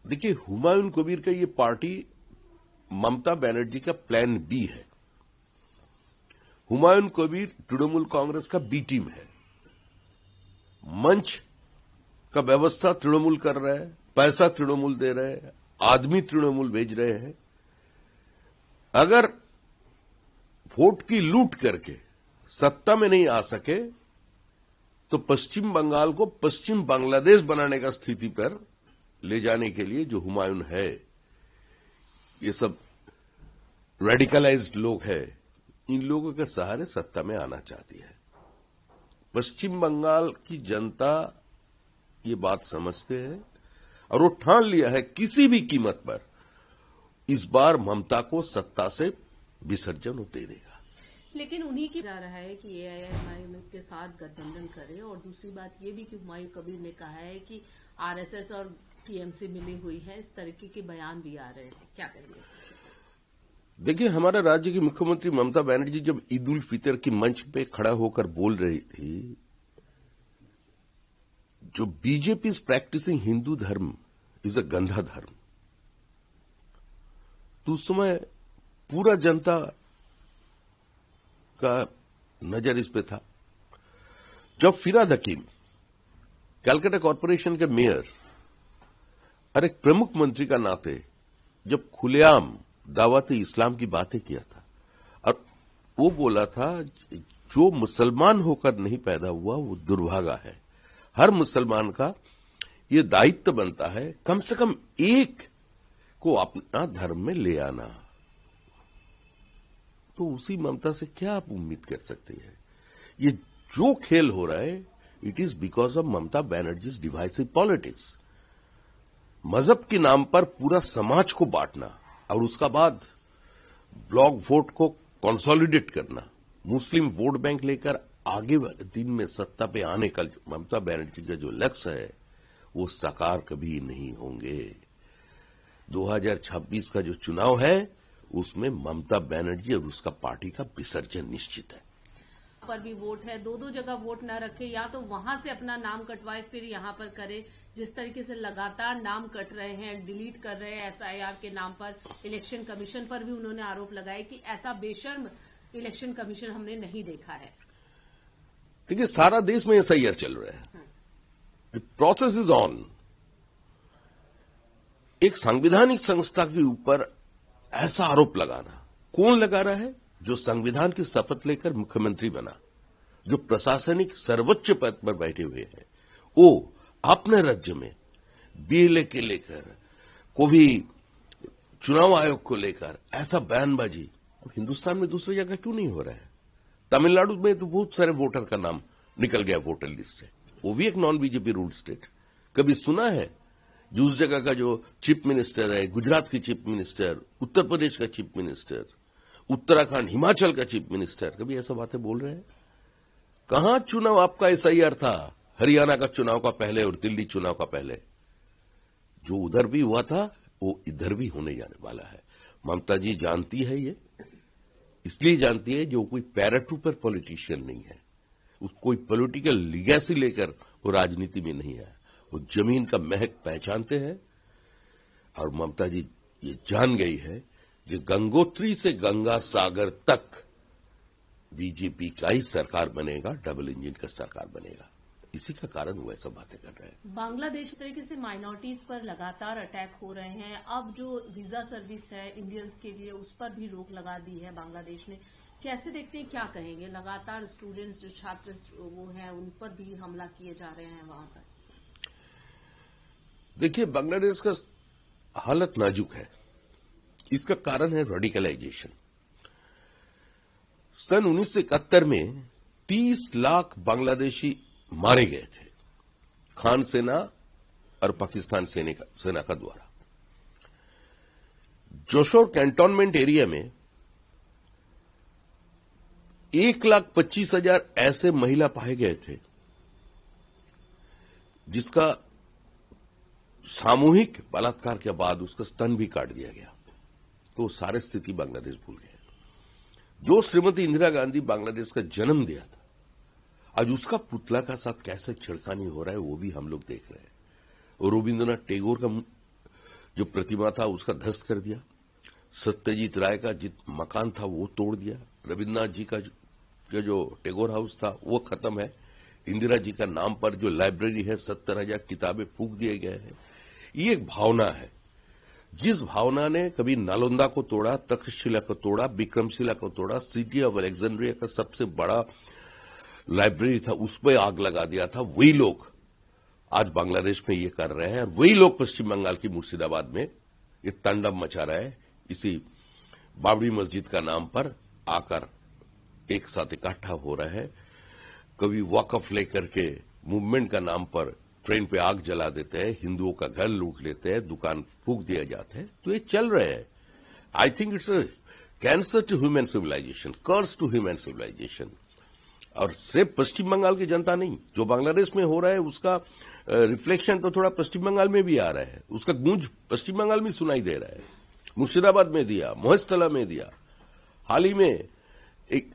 देखिए, हुमायूं कबीर का ये पार्टी ममता बनर्जी का प्लान बी है। हुमायूं कबीर तृणमूल कांग्रेस का बी टीम है। मंच का व्यवस्था तृणमूल कर रहा है, पैसा तृणमूल दे रहे हैं, आदमी तृणमूल भेज रहे हैं। अगर वोट की लूट करके सत्ता में नहीं आ सके तो पश्चिम बंगाल को पश्चिम बांग्लादेश बनाने का स्थिति पर ले जाने के लिए जो हुमायूं है, ये सब रेडिकलाइज्ड लोग हैं, इन लोगों के सहारे सत्ता में आना चाहती है। पश्चिम बंगाल की जनता ये बात समझते हैं और वो ठान लिया है किसी भी कीमत पर इस बार ममता को सत्ता से विसर्जन दे देगा। लेकिन उन्हीं की जा रहा है कि एआईएमआईएम के साथ गठबंधन करे, और दूसरी बात ये भी कि हुमायूं कबीर ने कहा है कि आरएसएस और टीएमसी मिली हुई है, इस तरीके के बयान भी आ रहे हैं। क्या करेंगे? देखिए, हमारा राज्य की मुख्यमंत्री ममता बनर्जी जब ईद उल फितर की मंच पे खड़ा होकर बोल रही थी, जो बीजेपी इज प्रैक्टिसिंग हिंदू धर्म इज अ गंधा धर्म, तो उस समय पूरा जनता का नजर इस पे था। जब फिराद हकीम कलकत्ता कॉरपोरेशन के मेयर और एक प्रमुख मंत्री का नाते जब खुलेआम दावत इस्लाम की बातें किया था और वो बोला था जो मुसलमान होकर नहीं पैदा हुआ वो दुर्भागा है, हर मुसलमान का ये दायित्व बनता है कम से कम एक को अपना धर्म में ले आना, तो उसी ममता से क्या आप उम्मीद कर सकते हैं? ये जो खेल हो रहा है it is because of Mamata Banerjee's divisive politics. मजहब के नाम पर पूरा समाज को बांटना और उसका बाद ब्लॉक वोट को कंसोलिडेट करना, मुस्लिम वोट बैंक लेकर आगे वाले दिन में सत्ता पे आने का ममता बनर्जी का जो लक्ष्य है वो साकार कभी नहीं होंगे। 2026 का जो चुनाव है उसमें ममता बनर्जी और उसका पार्टी का विसर्जन निश्चित है। पर भी वोट है, दो जगह वोट न रखे, या तो वहां से अपना नाम कटवाए फिर यहां पर करे। जिस तरीके से लगातार नाम कट रहे हैं, डिलीट कर रहे हैं एसआईआर के नाम पर, इलेक्शन कमीशन पर भी उन्होंने आरोप लगाया कि ऐसा बेशर्म इलेक्शन कमीशन हमने नहीं देखा है। देखिए, सारा देश में एसआईआर चल रहा है, द प्रोसेस इज ऑन। एक संवैधानिक संस्था के ऊपर ऐसा आरोप लगाना, कौन लगा रहा है? जो संविधान की शपथ लेकर मुख्यमंत्री बना, जो प्रशासनिक सर्वोच्च पद पर बैठे हुए हैं, वो अपने राज्य में बीएलए के लेकर को भी चुनाव आयोग को लेकर ऐसा बयानबाजी अब हिंदुस्तान में दूसरी जगह क्यों नहीं हो रहा है? तमिलनाडु में तो बहुत सारे वोटर का नाम निकल गया वोटर लिस्ट से, वो भी एक नॉन बीजेपी रूल्ड स्टेट। कभी सुना है जो उस जगह का जो चीफ मिनिस्टर है, गुजरात की चीफ मिनिस्टर, उत्तर प्रदेश का चीफ मिनिस्टर, उत्तराखंड हिमाचल का चीफ मिनिस्टर कभी ऐसा बातें बोल रहे हैं? कहां चुनाव आपका एसआईआर था? हरियाणा का चुनाव का पहले और दिल्ली चुनाव का पहले। जो उधर भी हुआ था वो इधर भी होने जाने वाला है। ममता जी जानती है, ये इसलिए जानती है जो कोई पैराट्रूपर पॉलिटिशियन नहीं है, कोई पॉलिटिकल लीगेसी लेकर वो राजनीति में नहीं है, वो जमीन का महक पहचानते हैं। और ममता जी ये जान गई है कि गंगोत्री से गंगा सागर तक बीजेपी का ही सरकार बनेगा, डबल इंजन का सरकार बनेगा। इसी का कारण वो ऐसा बातें कर रहे हैं। बांग्लादेश तरीके से माइनॉरिटीज पर लगातार अटैक हो रहे हैं। अब जो वीजा सर्विस है इंडियंस के लिए उस पर भी रोक लगा दी है बांग्लादेश ने। कैसे देखते हैं, क्या कहेंगे? लगातार स्टूडेंट्स जो छात्र वो हैं उन पर भी हमला किए जा रहे हैं वहां पर। देखिए, बांग्लादेश का हालत नाजुक है। इसका कारण है रेडिकलाइजेशन। सन 1971 में 30 लाख बांग्लादेशी मारे गए थे खान सेना और पाकिस्तान सेना का द्वारा। जोशोर कैंटोनमेंट एरिया में 1,25,000 ऐसे महिला पाए गए थे जिसका सामूहिक बलात्कार के बाद उसका स्तन भी काट दिया गया। तो सारे स्थिति बांग्लादेश भूल गए। जो श्रीमती इंदिरा गांधी बांग्लादेश का जन्म दिया था, आज उसका पुतला का साथ कैसे छिड़खानी हो रहा है वो भी हम लोग देख रहे हैं। और रविंद्रनाथ टैगोर का जो प्रतिमा था उसका ध्वस्त कर दिया, सत्यजीत राय का जित मकान था वो तोड़ दिया, रविन्द्रनाथ जी का जो टैगोर हाउस था वो खत्म है, इंदिरा जी का नाम पर जो लाइब्रेरी है 70,000 किताबें फूंक दिए गए हैं। ये एक भावना है, जिस भावना ने कभी नालंदा को तोड़ा, तक्षशिला को तोड़ा, विक्रमशिला को तोड़ा, सिटी ऑफ अलेक्जेंड्रिया का सबसे बड़ा लाइब्रेरी था उस पर आग लगा दिया था, वही लोग आज बांग्लादेश में ये कर रहे हैं, और वही लोग पश्चिम बंगाल की मुर्शिदाबाद में ये तांडव मचा रहे हैं। इसी बाबरी मस्जिद का नाम पर आकर एक साथ इकट्ठा हो रहे हैं, कभी वक़्फ़ लेकर के मूवमेंट का नाम पर ट्रेन पे आग जला देते हैं, हिंदुओं का घर लूट लेते हैं, दुकान फूंक दिया जाता है, तो ये चल रहे हैं। I think it's a cancer to human civilization, curse to human civilization. और सिर्फ पश्चिम बंगाल की जनता नहीं, जो बांग्लादेश में हो रहा है उसका रिफ्लेक्शन तो थोड़ा पश्चिम बंगाल में भी आ रहा है, उसका गूंज पश्चिम बंगाल में सुनाई दे रहा है। मुर्शिदाबाद में दिया, मोहस्तला में दिया, हाल ही में एक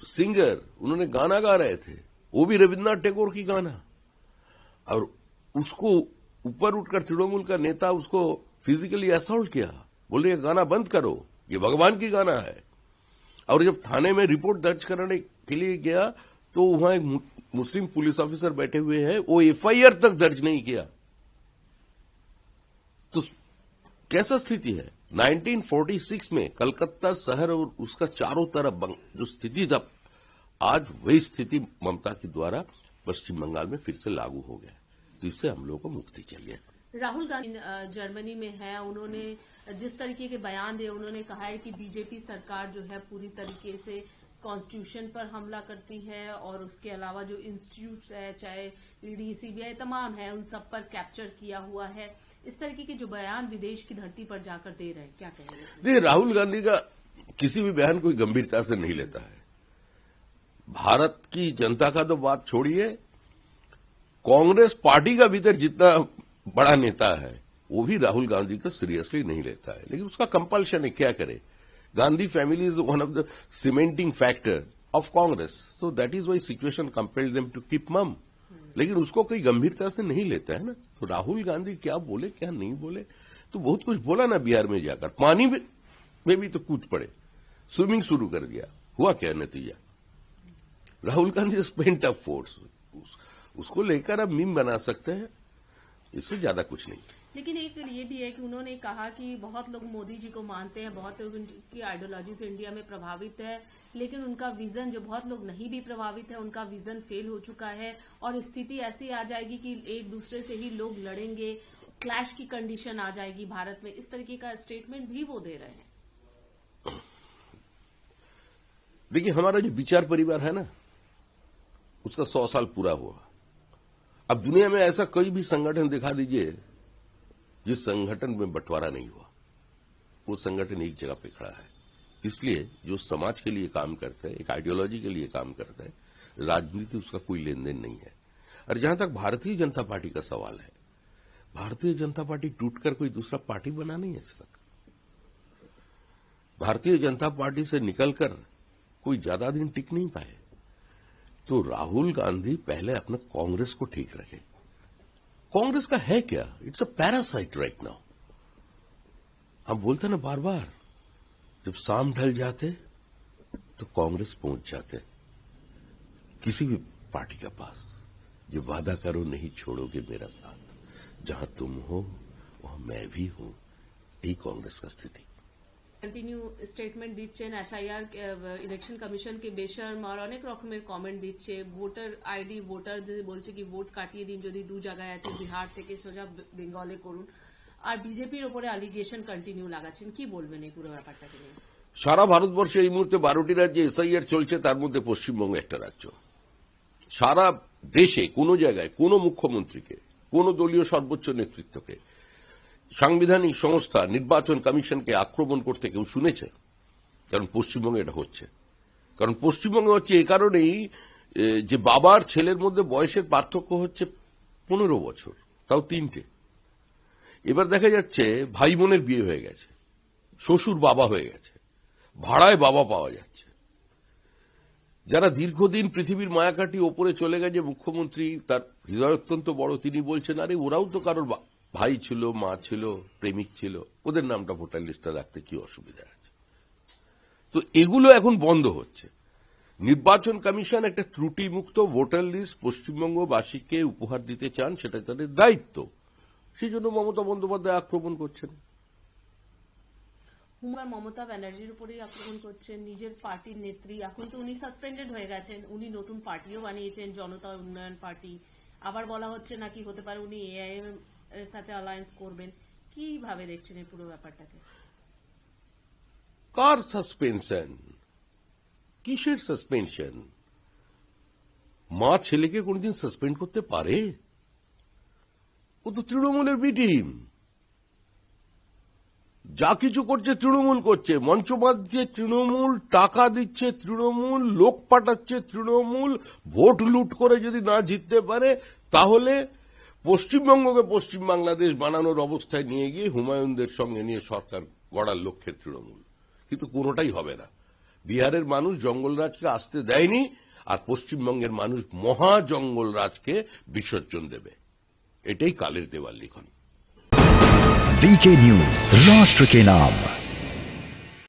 सिंगर उन्होंने गाना गा रहे थे, वो भी रविन्द्रनाथ टैगोर की गाना, और उसको ऊपर उठकर तृणमूल का नेता उसको फिजिकली असॉल्ट किया, बोल रहे गाना बंद करो, ये भगवान की गाना है। और जब थाने में रिपोर्ट दर्ज कराने के लिए गया तो वहां एक मुस्लिम पुलिस ऑफिसर बैठे हुए हैं, वो एफआईआर तक दर्ज नहीं किया। तो कैसा स्थिति है? 1946 में कलकत्ता शहर और उसका चारों तरफ जो स्थिति था, आज वही स्थिति ममता के द्वारा पश्चिम बंगाल में फिर से लागू हो गया। तो इससे हम लोगों को मुक्ति चाहिए। राहुल गांधी जर्मनी में है, उन्होंने जिस तरीके के बयान दिए, उन्होंने कहा है कि बीजेपी सरकार जो है पूरी तरीके से कॉन्स्टिट्यूशन पर हमला करती है, और उसके अलावा जो इंस्टीट्यूट है, चाहे ईडी, सीबीआई तमाम है, उन सब पर कैप्चर किया हुआ है। इस तरीके के जो बयान विदेश की धरती पर जाकर दे रहे हैं, क्या कहेंगे? देखिए, राहुल गांधी का किसी भी बयान कोई गंभीरता से नहीं लेता है। भारत की जनता का तो बात छोड़िए, कांग्रेस पार्टी का भीतर जितना बड़ा नेता है वो भी राहुल गांधी को सीरियसली नहीं लेता है, लेकिन उसका कंपल्शन है, क्या करे। Gandhi family is one of the cementing factor of Congress, so that is why situation compelled them to keep mum. लेकिन उसको कोई गंभीरता से नहीं लेता है ना। तो राहुल गांधी क्या बोले क्या नहीं बोले, तो बहुत कुछ बोला ना बिहार में जाकर, पानी में भी तो कूद पड़े, स्विमिंग शुरू कर दिया, हुआ क्या नतीजा? Rahul Gandhi spent up force, उसको लेकर अब मीम बना सकते हैं, इससे ज्यादा कुछ नहीं। लेकिन एक ये भी है कि उन्होंने कहा कि बहुत लोग मोदी जी को मानते हैं, बहुत लोग उनकी आइडियोलॉजी से इंडिया में प्रभावित है, लेकिन उनका विजन, जो बहुत लोग नहीं भी प्रभावित है, उनका विजन फेल हो चुका है, और स्थिति ऐसी आ जाएगी कि एक दूसरे से ही लोग लड़ेंगे, क्लैश की कंडीशन आ जाएगी भारत में। इस तरीके का स्टेटमेंट भी वो दे रहे हैं। देखिए, हमारा जो विचार परिवार है ना, उसका 100 साल पूरा हुआ। अब दुनिया में ऐसा कोई भी संगठन दिखा दीजिए जिस संगठन में बंटवारा नहीं हुआ, वो संगठन एक जगह पे खड़ा है। इसलिए जो समाज के लिए काम करते हैं, एक आइडियोलॉजी के लिए काम करते हैं, राजनीति उसका कोई लेन देन नहीं है। और जहां तक भारतीय जनता पार्टी का सवाल है, भारतीय जनता पार्टी टूटकर कोई दूसरा पार्टी बना नहीं है आज तक। भारतीय जनता पार्टी से निकलकर कोई ज्यादा दिन टिक नहीं पाए। तो राहुल गांधी पहले अपने कांग्रेस को ठीक रखे। कांग्रेस का है क्या? It's a parasite right now. हम बोलते ना बार बार, जब शाम ढल जाते तो कांग्रेस पहुंच जाते किसी भी पार्टी के पास, ये वादा करो नहीं छोड़ोगे मेरा साथ, जहां तुम हो वहां मैं भी हूं, यही कांग्रेस का स्थिति। কন্টিনিউ স্টেটমেন্ট দিচ্ছেন, এসআইআর ইলেকশন কমিশনকে বেশরম আর অনেক রকমের কমেন্ট দিচ্ছে, ভোটার আইডি ভোটারদের বলছে কি ভোট কাটিয়ে দিন, যদি দু জায়গায় আছে বিহার থেকে সোজা বেঙ্গলে করুন, আর বিজেপির ওপরে অ্যালিগেশন কন্টিনিউ লাগাচ্ছেন। কি বলবেন এই পুরো ব্যাপারটাকে নিয়ে? সারা ভারতবর্ষে এই মুহূর্তে 12টি রাজ্যে এসআইআর চলছে, তার মধ্যে পশ্চিমবঙ্গ একটা রাজ্য। সারা দেশে কোনো জায়গায় কোনো মুখ্যমন্ত্রীকে, কোনো দলীয় সর্বোচ্চ নেতৃত্বকে, সাংবিধানিক সংস্থা, নির্বাচন কমিশনকে আক্রমণ করতে কেউ শুনেছে? কারণ পশ্চিমবঙ্গে এটা হচ্ছে। কারণ পশ্চিমবঙ্গে হচ্ছে এই কারণেই যে বাবার ছেলের মধ্যে বয়সের পার্থক্য হচ্ছে 15 বছর, তাও 3টে। এবার দেখা যাচ্ছে ভাই বোনের বিয়ে হয়ে গেছে, শ্বশুর বাবা হয়ে গেছে, ভাড়ায় বাবা পাওয়া যাচ্ছে। যারা দীর্ঘদিন পৃথিবীর মায়া কাটিয়ে ওপরে চলে গেছে, মুখ্যমন্ত্রী তার হৃদয় অত্যন্ত বড়, তিনি বলছেন আরে ওরাও তো কারোর ভাই ছিল, মা ছিল, প্রেমিক ছিল, ওদের নামটা ভোটার লিস্টে রাখতে কি অসুবিধা আছে? তো এগুলো এখন বন্ধ হচ্ছে। নির্বাচন কমিশন একটা ত্রুটিমুক্ত ভোটার লিস্ট পশ্চিমবঙ্গবাসীকে উপহার দিতে চান, সেটা তাদের দায়িত্ব। সেই জন্য মমতা বন্দ্যোপাধ্যায় আক্রমণ করছেন। হুমার মমতা ব্যানার্জির উপরেই আক্রমণ করছেন, নিজের পার্টির নেত্রী। এখন তো উনি সাসপেন্ডেড হয়ে গেছেন, উনি নতুন পার্টিও বানিয়েছেন, জনতা উন্নয়ন পার্টি। আবার বলা হচ্ছে নাকি হতে পারে উনি এআইএম এর সাথে অ্যালায়েন্স করবেন। কিভাবে দেখছেন এই পুরো ব্যাপারটাকে? কার সাসপেনশন? কিসের সাসপেনশন? মা ছেলেকে কোনদিন সাসপেন্ড করতে পারে? ও তো তৃণমূলের বি টিম, যা কিছু করছে তৃণমূল করছে, মঞ্চ বাঁধছে তৃণমূল, টাকা দিচ্ছে তৃণমূল, লোক পাঠাচ্ছে তৃণমূল। ভোট লুট করে যদি না জিততে পারে, তাহলে পশ্চিমবঙ্গকে পশ্চিম বাংলাদেশ বানানোর অবস্থায় নিয়ে গিয়ে হুমায়ুনদের সঙ্গে নিয়ে সরকার গড়ার লক্ষ্যে তৃণমূল। কিন্তু কোনোটাই হবে না। বিহারের মানুষ জঙ্গলরাজকে আসতে দেয়নি, আর পশ্চিমবঙ্গের মানুষ মহা জঙ্গলরাজকে বিসর্জন দেবে। এটাই কালের দেওয়াল লিখন। वीके न्यूज, राष्ट्र के नाम।